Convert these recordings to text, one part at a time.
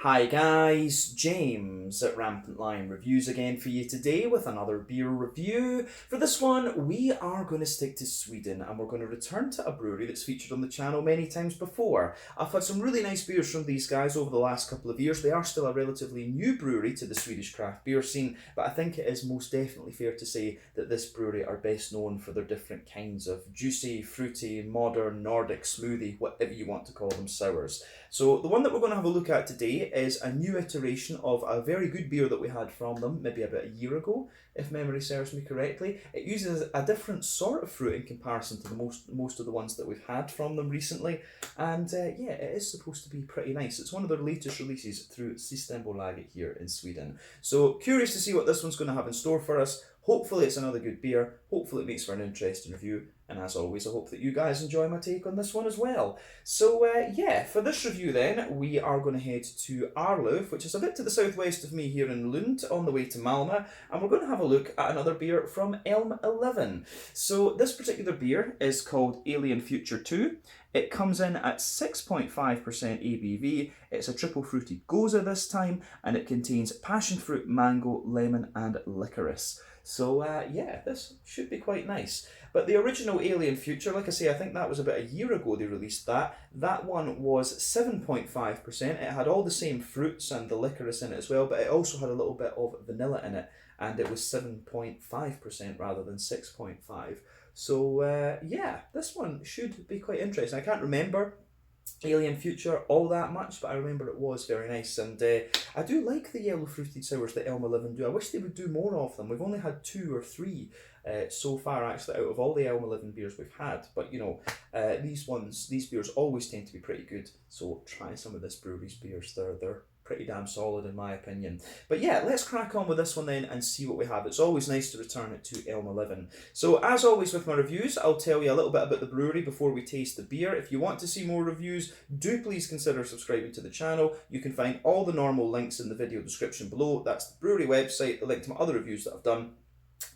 Hi guys, James at RampantLionReviews again for you today with another beer review. For this one, we are going to stick to Sweden and we're going to return to a brewery that's featured on the channel many times before. I've had some really nice beers from these guys over the last couple of years. They are still a relatively new brewery to the Swedish craft beer scene, but I think it is most definitely fair to say that this brewery are best known for their different kinds of juicy, fruity, modern, Nordic, smoothie, whatever you want to call them, sours. So the one that we're going to have a look at today is a new iteration of a very good beer that we had from them maybe about a year ago, if memory serves me correctly. It uses a different sort of fruit in comparison to the most of the ones that we've had from them recently, and yeah, it is supposed to be pretty nice. It's one of their latest releases through Systembolaget here in Sweden. So curious to see what this one's going to have in store for us. Hopefully it's another good beer, hopefully it makes for an interesting review, and as always I hope that you guys enjoy my take on this one as well. So yeah, for this review then, we are going to head to Arlöv, which is a bit to the southwest of me here in Lund, on the way to Malmö, and we're going to have a look at another beer from Elmeleven. So this particular beer is called Alien Future 2. It comes in at 6.5% ABV, it's a triple fruited Gose this time, and it contains passionfruit, mango, lemon and licorice. So yeah, this should be quite nice. But the original Alien Future, like I say, I think that was about a year ago they released that. That one was 7.5%. It had all the same fruits and the licorice in it as well, but it also had a little bit of vanilla in it, and it was 7.5% rather than 6.5%. So yeah, this one should be quite interesting. I can't remember Alien Future all that much, but I remember it was very nice, and I do like the yellow fruited sours that Elmeleven do. I wish they would do more of them. We've only had 2 or 3 so far actually out of all the Elmeleven beers we've had, but you know, these beers always tend to be pretty good, so try some of this brewery's beers. They're pretty damn solid in my opinion. But yeah, let's crack on with this one then and see what we have. It's always nice to return it to Elmeleven. So as always with my reviews, I'll tell you a little bit about the brewery before we taste the beer. If you want to see more reviews, do please consider subscribing to the channel. You can find all the normal links in the video description below. That's the brewery website, the link to my other reviews that I've done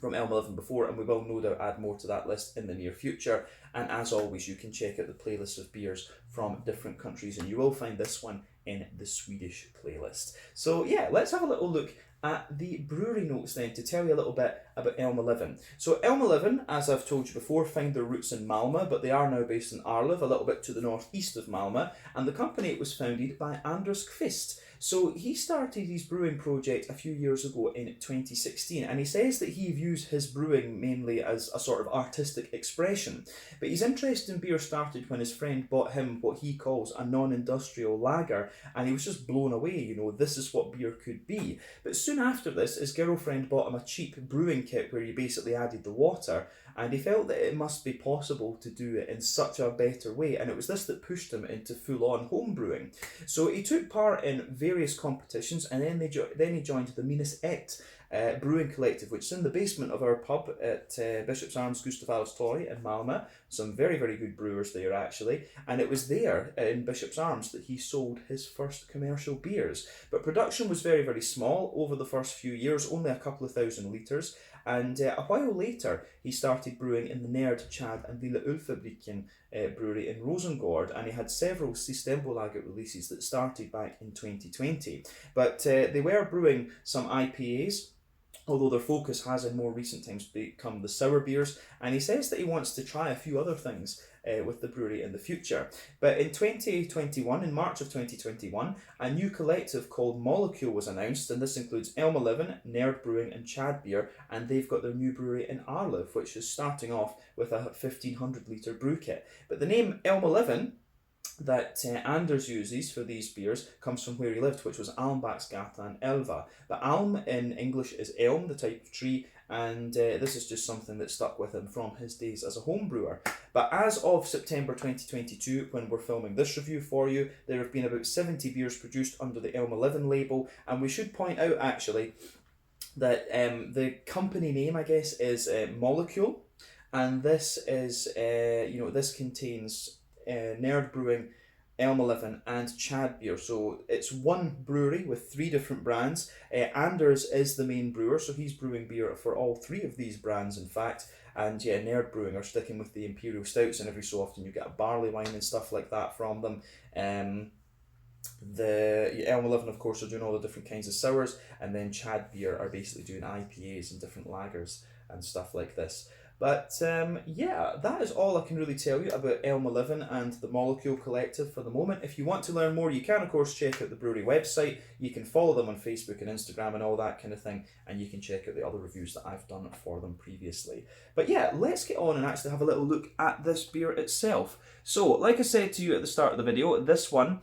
from Elmeleven before, and we will no doubt add more to that list in the near future. And as always, you can check out the playlist of beers from different countries, and you will find this one in the Swedish playlist. So yeah, let's have a little look at the brewery notes then to tell you a little bit about Elmeleven. So Elmeleven, as I've told you before, find their roots in Malmö, but they are now based in Arlöv, a little bit to the northeast of Malmö, and the company was founded by Anders Kvist. So he started his brewing project a few years ago in 2016, and he says that he views his brewing mainly as a sort of artistic expression. But his interest in beer started when his friend bought him what he calls a non-industrial lager, and he was just blown away, you know, this is what beer could be. But soon after this, his girlfriend bought him a cheap brewing kit where he basically added the water, and he felt that it must be possible to do it in such a better way, and it was this that pushed him into full-on home brewing. So he took part in various competitions, and then he joined the Minus Ett brewing collective, which is in the basement of our pub at Bishop's Arms Gustav Adolfs Torg in Malmö. Some very, very good brewers there actually, and it was there in Bishop's Arms that he sold his first commercial beers. But production was very, very small over the first few years, only a couple of thousand litres, and a while later he started brewing in the Nerd, Chad and Lilla Ölfabriken brewery in Rosengård, and he had several Systembolaget releases that started back in 2020. But they were brewing some IPAs, although their focus has in more recent times become the sour beers, and he says that he wants to try a few other things with the brewery in the future. But in 2021, in March of 2021, a new collective called Molecule was announced, and this includes Elmeleven, Nerd Brewing and Chad Beer, and they've got their new brewery in Arlöv, which is starting off with a 1500 litre brew kit. But the name Elmeleven that Anders uses for these beers comes from where he lived, which was Almbacksgatan 11. But Alm in English is elm, the type of tree, and this is just something that stuck with him from his days as a home brewer. But as of September 2022, when we're filming this review for you, there have been about 70 beers produced under the Elmeleven label, and we should point out actually that the company name, I guess, is Molecule, and this is, this contains Nerd Brewing, Elmeleven and Chad Beer. So it's one brewery with 3 different brands. Anders is the main brewer, so he's brewing beer for all 3 of these brands in fact. And yeah, Nerd Brewing are sticking with the Imperial Stouts, and every so often you get a barley wine and stuff like that from them. The Elmeleven, of course, are doing all the different kinds of sours, and then Chad Beer are basically doing IPAs and different lagers and stuff like this. But yeah, that is all I can really tell you about Elmeleven and the Molecule Collective for the moment. If you want to learn more, you can, of course, check out the brewery website. You can follow them on Facebook and Instagram and all that kind of thing, and you can check out the other reviews that I've done for them previously. But yeah, let's get on and actually have a little look at this beer itself. So, like I said to you at the start of the video, this one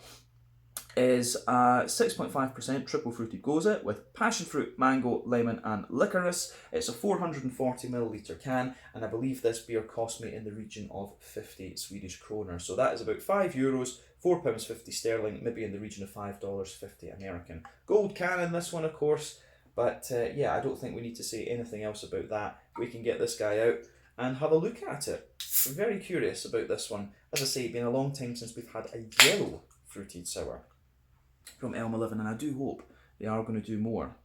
is 6.5% triple fruited Gose with passion fruit, mango, lemon and licorice. It's a 440ml can, and I believe this beer cost me in the region of 50 Swedish kroner. So that is about €5, £4.50 sterling, maybe in the region of $5.50 American. Gold can in this one, of course, but yeah, I don't think we need to say anything else about that. We can get this guy out and have a look at it. I'm very curious about this one. As I say, it's been a long time since we've had a yellow fruited sour from Elmeleven, and I do hope they are going to do more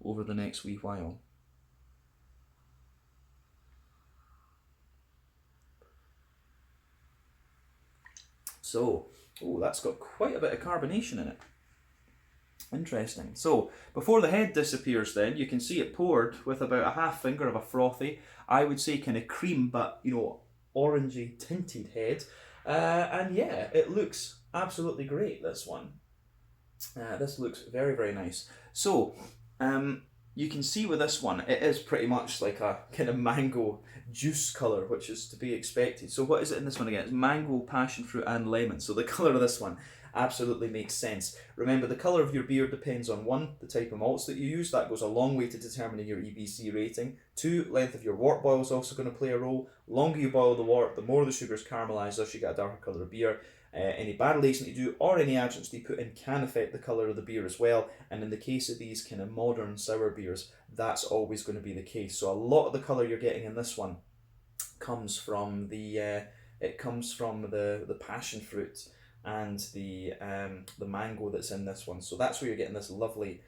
over the next wee while. So, oh, that's got quite a bit of carbonation in it. Interesting. So, before the head disappears then, you can see it poured with about a half finger of a frothy, I would say kind of cream, but, you know, orangey tinted head. And yeah, it looks absolutely great, this one. This looks very, very nice. So, you can see with this one, it is pretty much like a kind of mango juice colour, which is to be expected. So what is it in this one again? It's mango, passion fruit and lemon. So the colour of this one absolutely makes sense. Remember, the colour of your beer depends on 1, the type of malts that you use. That goes a long way to determining your EBC rating. 2, length of your wort boil is also going to play a role. The longer you boil the wort, the more the sugar's caramelised, thus you get a darker colour of beer. Any barrel aging that you do or any adjuvants that you put in can affect the colour of the beer as well, and in the case of these kind of modern sour beers, that's always going to be the case. So a lot of the colour you're getting in this one comes from the passion fruit and the mango that's in this one. So that's where you're getting this lovely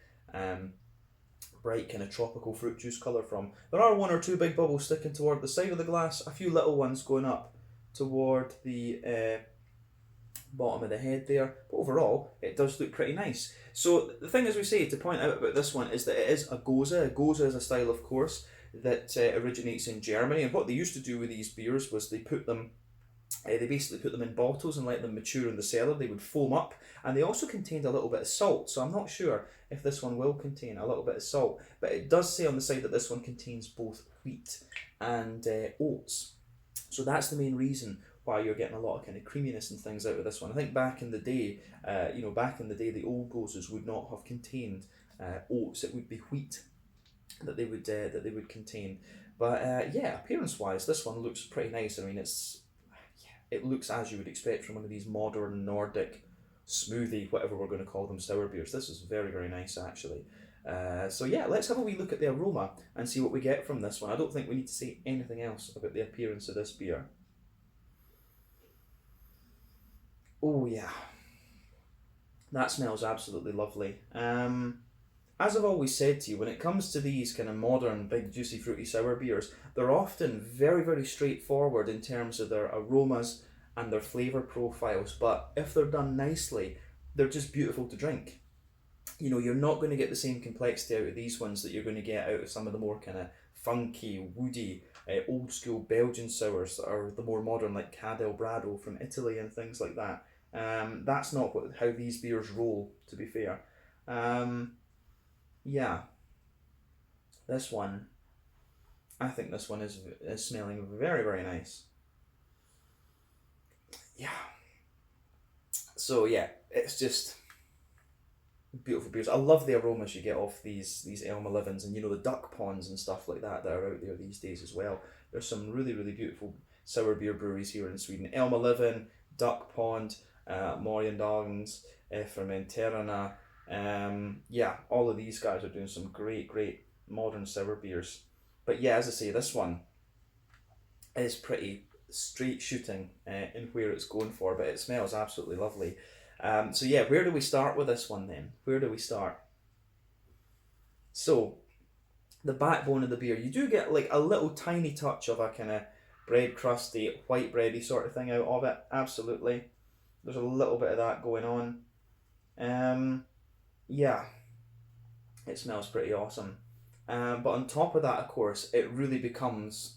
bright kind of tropical fruit juice colour from. There are 1 or 2 big bubbles sticking toward the side of the glass, a few little ones going up toward the bottom of the head there, but overall it does look pretty nice. So the thing, as we say, to point out about this one is that it is a Gose. A Gose is a style, of course, that originates in Germany, and what they used to do with these beers was they basically put them in bottles and let them mature in the cellar. They would foam up, and they also contained a little bit of salt, so I'm not sure if this one will contain a little bit of salt, but it does say on the side that this one contains both wheat and oats. So that's the main reason why you're getting a lot of kind of creaminess and things out of this one. I think back in the day, the old Goses would not have contained oats. It would be wheat that they would contain. But yeah, appearance-wise, this one looks pretty nice. I mean, it looks as you would expect from one of these modern Nordic smoothie, whatever we're going to call them, sour beers. This is very, very nice, actually. So yeah, let's have a wee look at the aroma and see what we get from this one. I don't think we need to say anything else about the appearance of this beer. Oh yeah, that smells absolutely lovely. As I've always said to you, when it comes to these kind of modern, big, juicy, fruity sour beers, they're often very, very straightforward in terms of their aromas and their flavour profiles, but if they're done nicely, they're just beautiful to drink. You know, you're not going to get the same complexity out of these ones that you're going to get out of some of the more kind of funky, woody, old school Belgian sours, or the more modern like Cadel Brado from Italy and things like that. That's not how these beers roll, to be fair. Yeah, this one, I think this one is smelling very, very nice. Yeah. So yeah, it's just beautiful beers. I love the aromas you get off these Elmelevens, and you know, the duck ponds and stuff like that are out there these days as well. There's some really, really beautiful sour beer breweries here in Sweden. Elmeleven, Duck Pond, Morgendagens, Fermenterarna. Yeah, all of these guys are doing some great, great modern sour beers. But yeah, as I say, this one is pretty straight shooting in where it's going for, but it smells absolutely lovely. So yeah, where do we start with this one then? Where do we start? So, the backbone of the beer, you do get like a little tiny touch of a kind of bread crusty, white bready sort of thing out of it, absolutely. There's a little bit of that going on. Yeah, it smells pretty awesome. But on top of that, of course, it really becomes.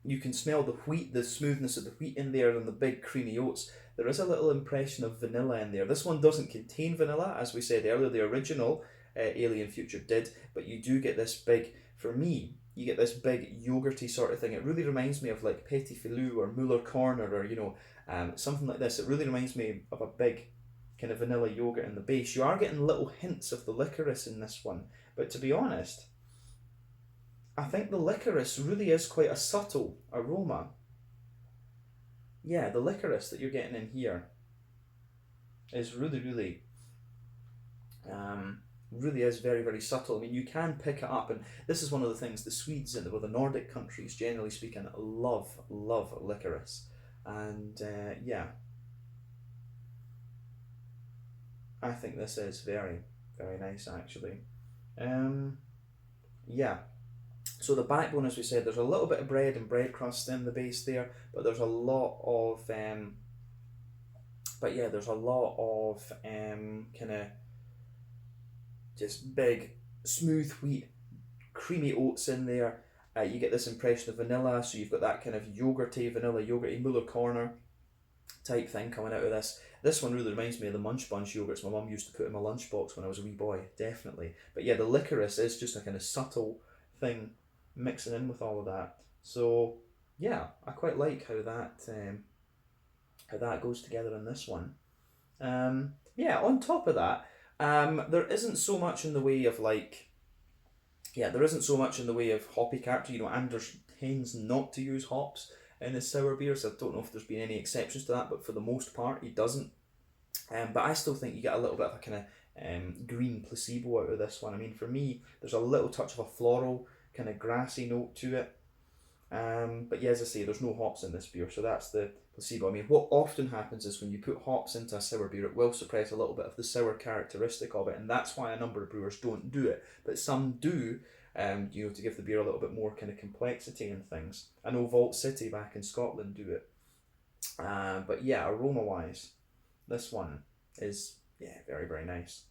You can smell the wheat, the smoothness of the wheat in there, and the big creamy oats. There is a little impression of vanilla in there. This one doesn't contain vanilla, as we said earlier. The original Alien Future did, but you do get this big. For me, you get this big yogurty sort of thing. It really reminds me of like Petit Filou or Muller Corner, or something like this. It really reminds me of a big kind of vanilla yogurt in the base. You are getting little hints of the licorice in this one, but to be honest, I think the licorice really is quite a subtle aroma. Yeah, the licorice that you're getting in here is really is very, very subtle. I mean, you can pick it up, and this is one of the things the Swedes and the Nordic countries, generally speaking, love licorice, and yeah, I think this is very, very nice actually. Yeah. So the backbone, as we said, there's a little bit of bread and bread crust in the base there, but there's a lot of kind of just big, smooth wheat, creamy oats in there. You get this impression of vanilla, so you've got that kind of vanilla yogurty, Muller Corner type thing coming out of this. This one really reminds me of the Munch Bunch yogurts my mum used to put in my lunchbox when I was a wee boy, definitely. But yeah, the licorice is just a kind of subtle thing mixing in with all of that. So yeah, I quite like how that goes together in this one. Yeah, on top of that, there isn't so much in the way of hoppy character. Anders tends not to use hops in his sour beers. I don't know if there's been any exceptions to that, but for the most part, he doesn't. But I still think you get a little bit of a kind of green placebo out of this one. I mean, for me, there's a little touch of a floral, kind of grassy note to it. But yeah, as I say, there's no hops in this beer, so that's the placebo. I mean, what often happens is when you put hops into a sour beer, it will suppress a little bit of the sour characteristic of it, and that's why a number of brewers don't do it. But some do, to give the beer a little bit more kind of complexity and things. I know Vault City back in Scotland do it. But yeah, aroma-wise, this one is, very, very nice.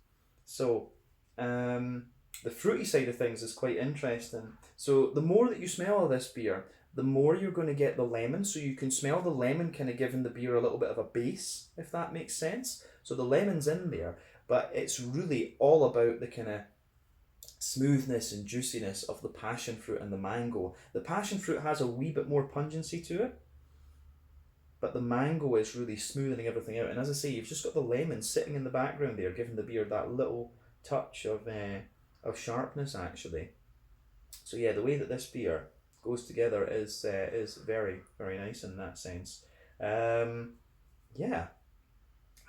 So, the fruity side of things is quite interesting. So the more that you smell of this beer, the more you're going to get the lemon. So you can smell the lemon kind of giving the beer a little bit of a base, if that makes sense. So the lemon's in there, but it's really all about the kind of smoothness and juiciness of the passion fruit and the mango. The passion fruit has a wee bit more pungency to it, but the mango is really smoothing everything out. And as I say, you've just got the lemon sitting in the background there, giving the beer that little touch of sharpness actually. So yeah, the way that this beer goes together is very, very nice in that sense. Yeah,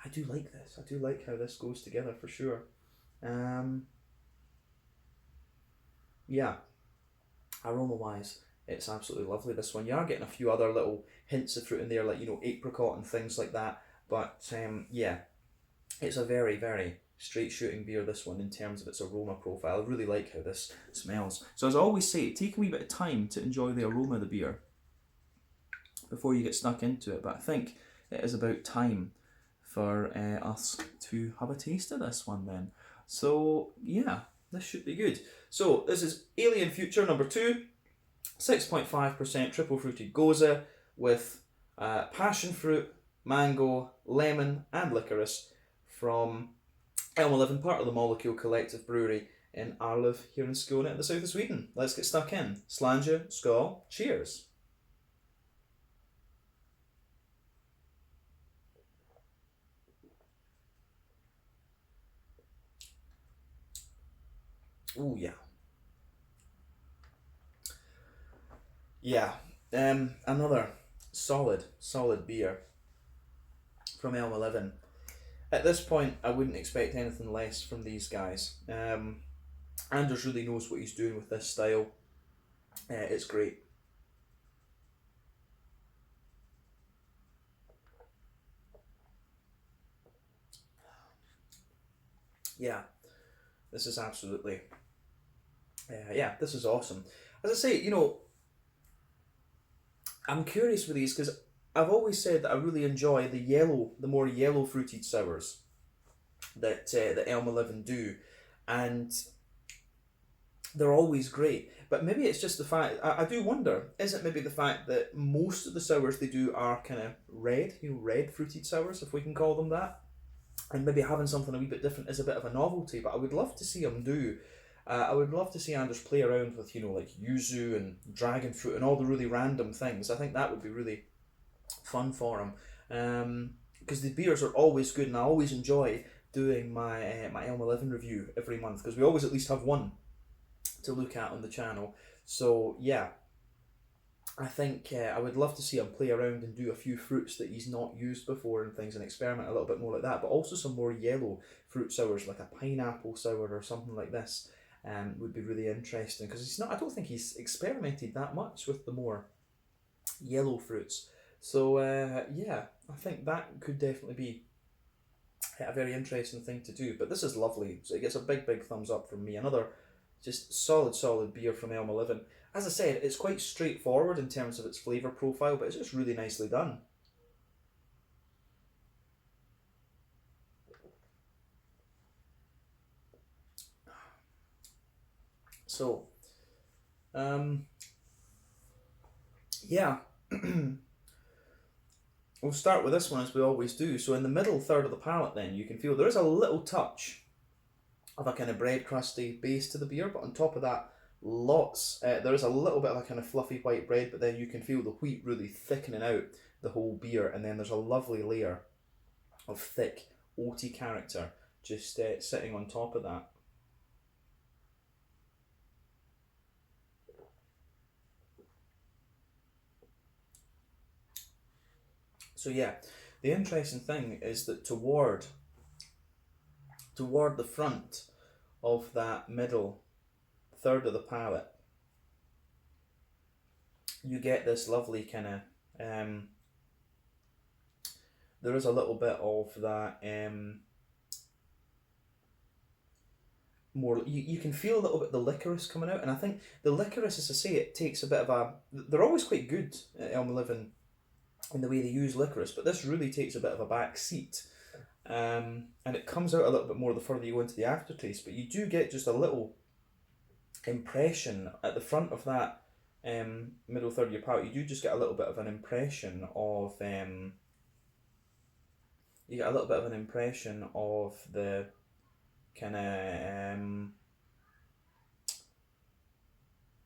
I do like this. I do like how this goes together for sure. Yeah, aroma wise, it's absolutely lovely. This one, you are getting a few other little hints of fruit in there, like apricot and things like that. But yeah, it's a very, very straight shooting beer, this one, in terms of its aroma profile. I really like how this smells. So as I always say, take a wee bit of time to enjoy the aroma of the beer before you get stuck into it. But I think it is about time for us to have a taste of this one then. So yeah, this should be good. So this is Alien Future number 2, 6.5% triple fruited Gose with passion fruit, mango, lemon and licorice from Elmeleven, part of the Molecule Collective Brewery in Arlöv here in Skåne in the south of Sweden. Let's get stuck in. Slange, skål, cheers. Oh yeah. Yeah, another solid beer from Elmeleven. At this point, I wouldn't expect anything less from these guys. Anders really knows what he's doing with this style. It's great. Yeah, this is absolutely... yeah, this is awesome. As I say, I'm curious with these because I've always said that I really enjoy the more yellow fruited sours. that Elmeleven do, and they're always great. But maybe it's just the fact, I do wonder, is it maybe the fact that most of the sours they do are kind of red, red fruited sours, if we can call them that, and maybe having something a wee bit different is a bit of a novelty. But I would love to see them do. I would love to see Anders play around with, like yuzu and dragon fruit and all the really random things. I think that would be really fun for him. Because the beers are always good, and I always enjoy doing my my Elmeleven review every month, because we always at least have one to look at on the channel. So yeah, I think I would love to see him play around and do a few fruits that he's not used before and things, and experiment a little bit more like that. But also some more yellow fruit sours, like a pineapple sour or something like this, would be really interesting, because he's not. I don't think he's experimented that much with the more yellow fruits. So yeah, I think that could definitely be a very interesting thing to do. But this is lovely, so it gets a big thumbs up from me. Another just solid beer from Elmeleven. As I said, it's quite straightforward in terms of its flavour profile, but it's just really nicely done. So, yeah, we'll start with this one as we always do. So in the middle third of the palate then, you can feel there is a little touch of a kind of bread crusty base to the beer, but on top of that, there is a little bit of a kind of fluffy white bread, but then you can feel the wheat really thickening out the whole beer, and then there's a lovely layer of thick oaty character just sitting on top of that. So yeah, the interesting thing is that toward the front of that middle third of the palate, you get this lovely kind of there is a little bit of that more, you can feel a little bit the licorice coming out, and I think the licorice, as I say, it takes a bit of a, they're always quite good at Elmeleven in the way they use licorice, but this really takes a bit of a back seat, and it comes out a little bit more the further you go into the aftertaste, but you do get just a little impression at the front of that middle third of your palate. You do just get a little bit of an impression of you get a little bit of an impression of the kind of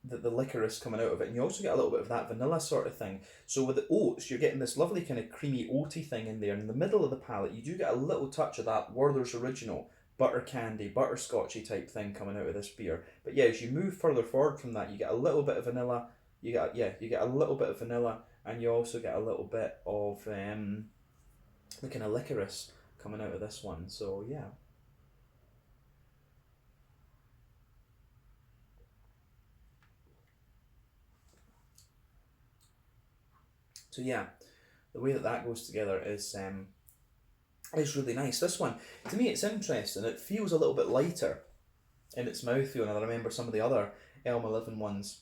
the licorice coming out of it, and you also get a little bit of that vanilla sort of thing. So with the oats, you're getting this lovely kind of creamy oaty thing in there. In the middle of the palate, you do get a little touch of that Werther's Original butter candy, butterscotchy type thing coming out of this beer. But yeah, as you move further forward from that, you get a little bit of vanilla. You get a little bit of vanilla, and you also get a little bit of the kind of licorice coming out of this one. So yeah. So yeah, the way that goes together is really nice. This one, to me, it's interesting. It feels a little bit lighter in its mouthfeel, and I remember some of the other Elmeleven ones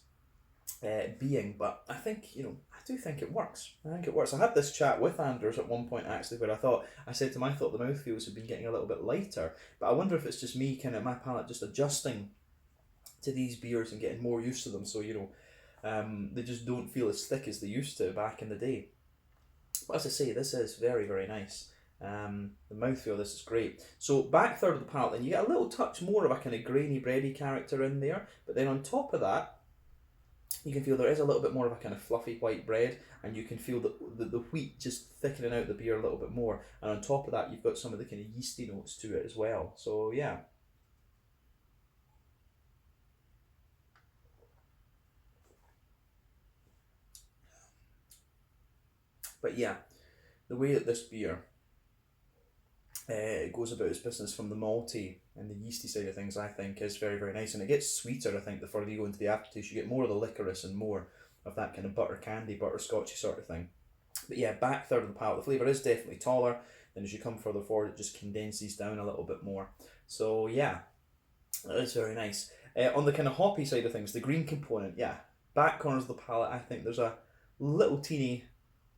being, but I think, I do think it works. I had this chat with Anders at one point, actually, where I said to him, I thought the mouthfeels had been getting a little bit lighter, but I wonder if it's just me, kind of my palate just adjusting to these beers and getting more used to them, so they just don't feel as thick as they used to back in the day. But as I say, this is very, very nice. The mouthfeel of this is great. So back third of the palate, then you get a little touch more of a kind of grainy, bready character in there, but then on top of that, you can feel there is a little bit more of a kind of fluffy white bread, and you can feel the wheat just thickening out the beer a little bit more, and on top of that, you've got some of the kind of yeasty notes to it as well. So yeah. But yeah, the way that this beer goes about its business from the malty and the yeasty side of things, I think, is very, very nice. And it gets sweeter, I think, the further you go into the aftertaste. You get more of the licorice and more of that kind of butter candy, butterscotchy sort of thing. But yeah, back third of the palate, the flavour is definitely taller. Then as you come further forward, it just condenses down a little bit more. So yeah, that is very nice. On the kind of hoppy side of things, the green component, yeah, back corners of the palate, I think there's a little teeny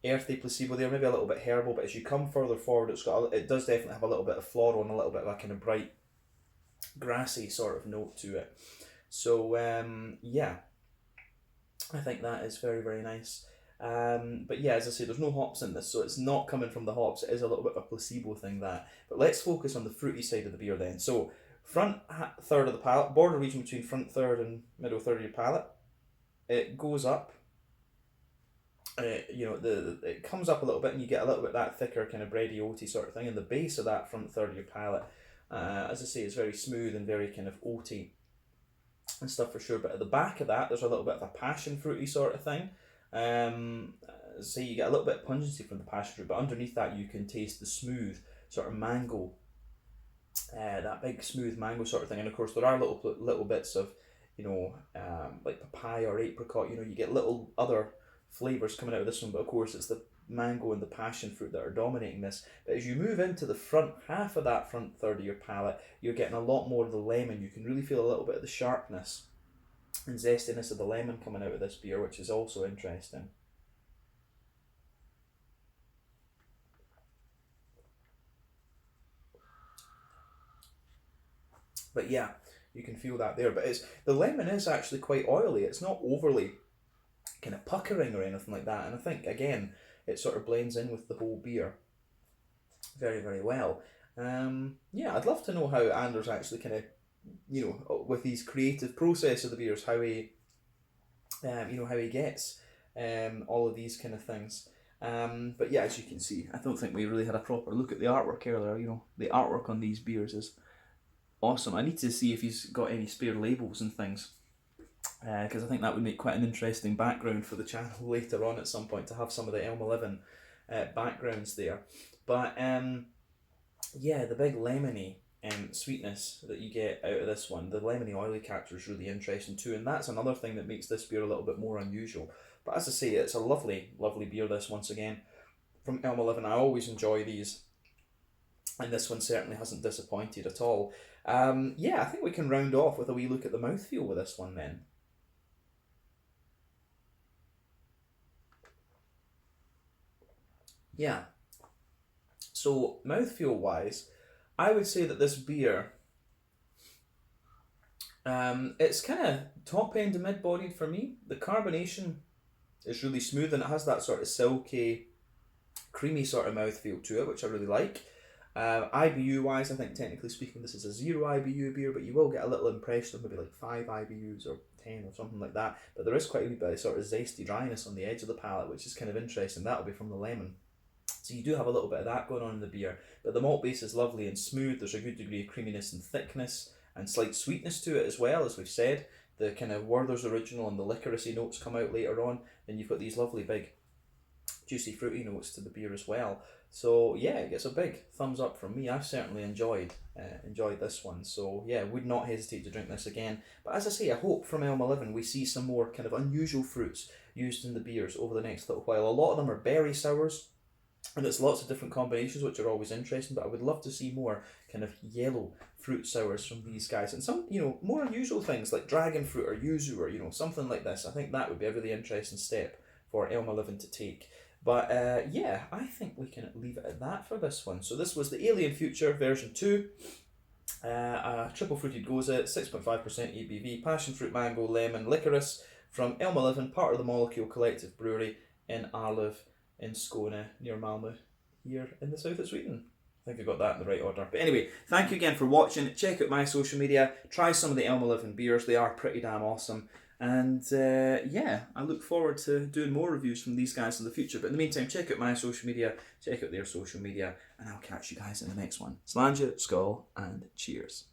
earthy placebo there, maybe a little bit herbal, but as you come further forward, it does definitely have a little bit of floral and a little bit of a kind of bright grassy sort of note to it. So yeah, I think that is very, very nice. But yeah, as I say, there's no hops in this, so it's not coming from the hops. It is a little bit of a placebo thing, that. But let's focus on the fruity side of the beer then. So front third of the palate, border region between front third and middle third of your palate, it goes up. It comes up a little bit, and you get a little bit of that thicker kind of bready oaty sort of thing in the base of that front third of your palate. As I say, it's very smooth and very kind of oaty and stuff for sure. But at the back of that, there's a little bit of a passion fruity sort of thing. So you get a little bit of pungency from the passion fruit, but underneath that you can taste the smooth sort of mango, that big smooth mango sort of thing. And of course there are little bits of, like papaya or apricot. You get little other flavours coming out of this one, but of course it's the mango and the passion fruit that are dominating this. But as you move into the front half of that front third of your palate, you're getting a lot more of the lemon. You can really feel a little bit of the sharpness and zestiness of the lemon coming out of this beer, which is also interesting. But yeah, you can feel that there. But the lemon is actually quite oily. It's not overly kind of puckering or anything like that. And I think, again, it sort of blends in with the whole beer very, very well. Yeah, I'd love to know how Anders actually kind of, with his creative process of the beers, how he gets all of these kind of things. But yeah, as you can see, I don't think we really had a proper look at the artwork earlier. The artwork on these beers is awesome. I need to see if he's got any spare labels and things, because I think that would make quite an interesting background for the channel later on at some point, to have some of the Elmeleven backgrounds there. But yeah, the big lemony sweetness that you get out of this one, the lemony oily character is really interesting too, and that's another thing that makes this beer a little bit more unusual. But as I say, it's a lovely, lovely beer, this, once again, from Elmeleven. I always enjoy these, and this one certainly hasn't disappointed at all. Yeah, I think we can round off with a wee look at the mouthfeel with this one then. Yeah, so mouthfeel wise, I would say that this beer, it's kind of top end to mid bodied for me. The carbonation is really smooth, and it has that sort of silky, creamy sort of mouthfeel to it, which I really like. IBU wise, I think technically speaking this is a 0 IBU beer, but you will get a little impression of maybe like 5 IBUs or 10 or something like that. But there is quite a wee bit of sort of zesty dryness on the edge of the palate, which is kind of interesting. That'll be from the lemon. So you do have a little bit of that going on in the beer, but the malt base is lovely and smooth. There's a good degree of creaminess and thickness and slight sweetness to it as well, as we've said. The kind of Werther's Original and the Liquorice notes come out later on. Then you've got these lovely big juicy fruity notes to the beer as well. So yeah, it gets a big thumbs up from me. I've certainly enjoyed this one. So yeah, would not hesitate to drink this again. But as I say, I hope from Elmeleven we see some more kind of unusual fruits used in the beers over the next little while. A lot of them are berry sours, and it's lots of different combinations, which are always interesting, but I would love to see more kind of yellow fruit sours from these guys, and some, more unusual things like dragon fruit or yuzu, or, something like this. I think that would be a really interesting step for Elmeleven to take. But yeah, I think we can leave it at that for this one. So this was the Alien Future version 2, a triple fruited Gose, 6.5% ABV, passion fruit, mango, lemon, licorice, from Elmeleven, part of the Molecule Collective Brewery in Arlöv in Skåne, near Malmö, here in the south of Sweden. I think I got that in the right order. But anyway, thank you again for watching. Check out my social media. Try some of the Elmeleven beers. They are pretty damn awesome. And yeah, I look forward to doing more reviews from these guys in the future. But in the meantime, check out my social media, check out their social media, and I'll catch you guys in the next one. Slàinte, skål, and cheers.